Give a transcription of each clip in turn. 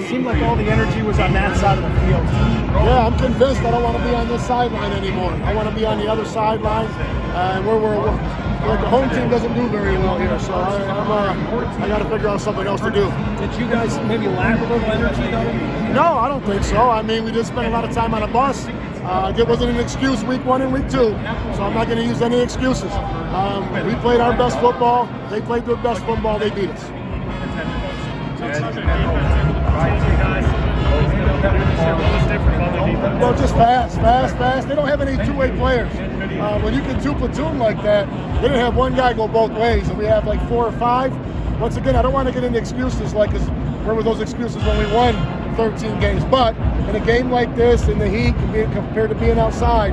seemed like all the energy was on that side of the field. Yeah, I'm convinced I don't want to be on this sideline anymore. I want to be on the other sideline, the home team doesn't do very well here, so I got to figure out something else to do. Did you guys maybe lack a little energy though? No, I don't think so. I mean, we just spent a lot of time on a bus. It wasn't an excuse week 1 and week 2, so I'm not going to use any excuses. We played our best football. They played their best football. They beat us. No, just fast. They don't have any two-way players. When you can two-platoon like that, they didn't have one guy go both ways, and we have like 4 or 5. Once again, I don't want to get into excuses where were those excuses when we won 13 games? But in a game like this, in the heat, compared to being outside,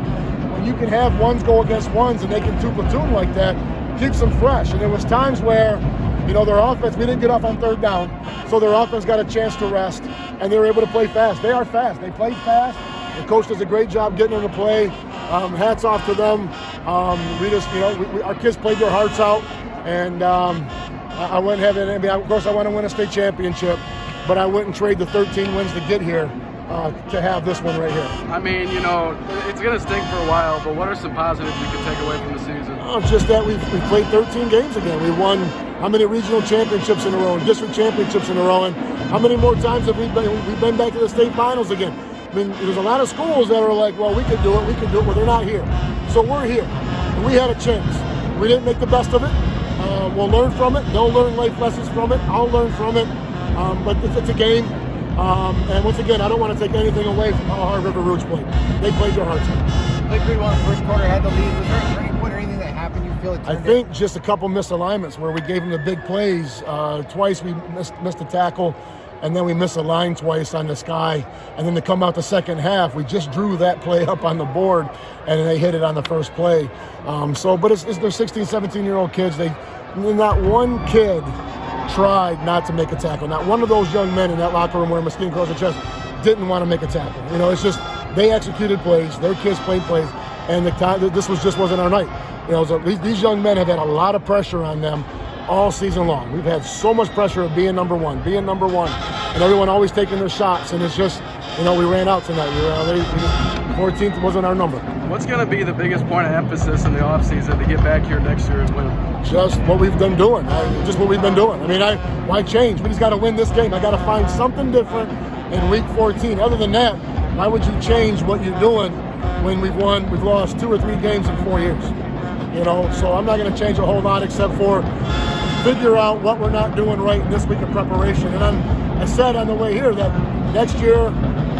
when you can have ones go against ones and they can two-platoon like that, keeps them fresh. And there was times where, their offense, we didn't get off on 3rd down, so their offense got a chance to rest, and they were able to play fast. They are fast. They played fast. The coach does a great job getting them to play. Hats off to them. Our kids played their hearts out, and I wouldn't have it. Of course, I want to win a state championship, but I wouldn't trade the 13 wins to get here to have this one right here. I mean, it's going to stink for a while, but what are some positives you can take away from the season? Just that we played 13 games again. We won how many regional championships in a row and district championships in a row, and how many more times have we've been back to the state finals again? I mean, there's a lot of schools that are like, well, we could do it, well, they're not here. So we're here, and we had a chance. We didn't make the best of it. We'll learn from it. They'll learn life lessons from it. I'll learn from it. But it's a game. And once again, I don't want to take anything away from how hard River Rouge played. They played their hearts out. Like we won the first quarter, had the lead. Was there a turning point or anything that happened? You feel it? I think just a couple misalignments where we gave them the big plays. Twice we missed a tackle, and then we missed a line twice on this guy. And then to come out the second half, we just drew that play up on the board, and they hit it on the first play. But they're 16, 17-year-old kids. Not one kid tried not to make a tackle. Not one of those young men in that locker room wearing Muskegon across the chest didn't want to make a tackle. It's just they executed plays. Their kids played plays, and this wasn't our night. So these young men have had a lot of pressure on them all season long. We've had so much pressure of being number one, and everyone always taking their shots. And it's just, we ran out tonight. 14th wasn't our number. What's going to be the biggest point of emphasis in the offseason to get back here next year and win? Just what we've been doing. Just what we've been doing. I mean, why change? We just got to win this game. I got to find something different in week 14. Other than that, why would you change what you're doing when we've lost 2 or 3 games in 4 years? So I'm not going to change a whole lot except for figure out what we're not doing right in this week of preparation. And I said on the way here that next year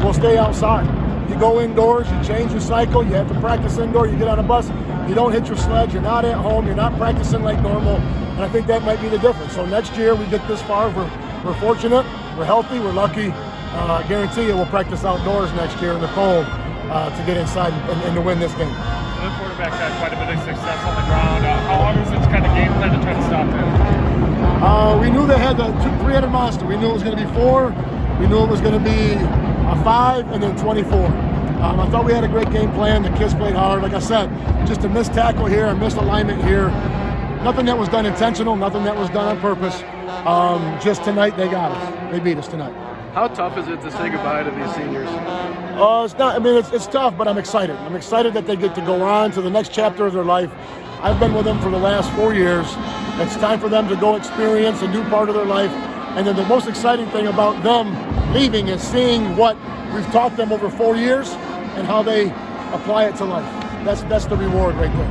we'll stay outside. You go indoors, you change your cycle, you have to practice indoor, you get on a bus, you don't hit your sled, you're not at home, you're not practicing like normal, and I think that might be the difference. So next year we get this far, we're fortunate, we're healthy, we're lucky. I guarantee you we'll practice outdoors next year in the cold to get inside and to win this game. The quarterback had quite a bit of success on the ground. How long was this kind of game plan to try to stop him? We knew they had the 3-headed monster. We knew it was going to be 4. We knew it was going to be a 5 and then 24. I thought we had a great game plan. The kids played hard. Like I said, just a missed tackle here, a missed alignment here. Nothing that was done intentional, nothing that was done on purpose. Just tonight they got us. They beat us tonight. How tough is it to say goodbye to these seniors? It's not. I mean, it's tough, but I'm excited. I'm excited that they get to go on to the next chapter of their life. I've been with them for the last 4 years. It's time for them to go experience a new part of their life. And then the most exciting thing about them leaving is seeing what we've taught them over 4 years and how they apply it to life. That's the reward right there.